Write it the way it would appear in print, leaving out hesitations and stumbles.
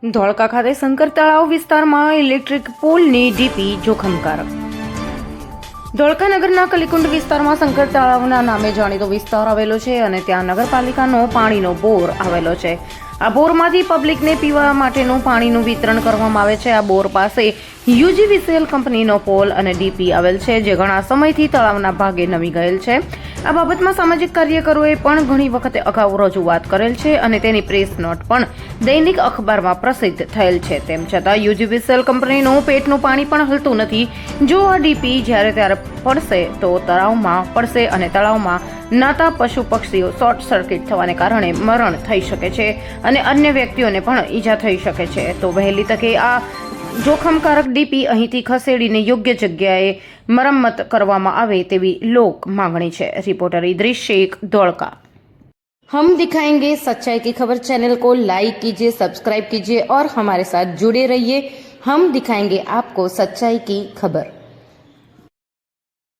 ધોળકા ખાતે શંકર તળાવ વિસ્તારમાં ઇલેક્ટ્રિક પોલની ડીપી જોખમકારક. ધોળકા નગરના કલીકુંડ વિસ્તારમાં શંકર તળાવના નામે જાણીતો વિસ્તાર આવેલો છે અને ત્યાં નગરપાલિકાનો પાણીનો બોર આવેલો છે. આ બોરમાંથી પબ્લિકને પીવા માટેનું પાણીનું વિતરણ કરવામાં આવે છે. આ બોર પાસે યુજીવીસીએલ કંપનીનો પોલ અને ડીપી આવેલ છે, જે ઘણા સમયથી તળાવના ભાગે નમી ગયેલ છે. આ બાબતમાં સામાજિક કાર્યકરોએ પણ ઘણી વખતે અગાઉ રજૂઆત કરેલ છે અને તેની પ્રેસ નોટ પણ દૈનિક અખબારમાં પ્રસિદ્ધ થયેલ છે. તેમ છતાં યુજીવીસીએલ કંપનીનું પેટનું પાણી પણ હલતું નથી. જો આ ડીપી જ્યારે ત્યારે પડશે તો તળાવમાં પડશે અને તળાવમાં નાતા પશુ પક્ષીઓ શોર્ટ સર્કિટ થવાને કારણે મરણ થઈ શકે છે અને અન્ય વ્યક્તિઓને પણ ઈજા થઈ શકે છે. તો વહેલી તકે આ જોખમકારક ડીપી અહીંથી ખસેડીને યોગ્ય જગ્યાએ મરમ્મત કરવામાં આવે તેવી લોક માંગણી છે. રિपोर्टर इद्रिस शेख, धोळका. हम दिखाएंगे सच्चाई की खबर चैनल को लाइक कीजिए, सब्सक्राइब कीजिए और हमारे साथ जुड़े रहिए. हम दिखाएंगे आपको सच्चाई की खबर.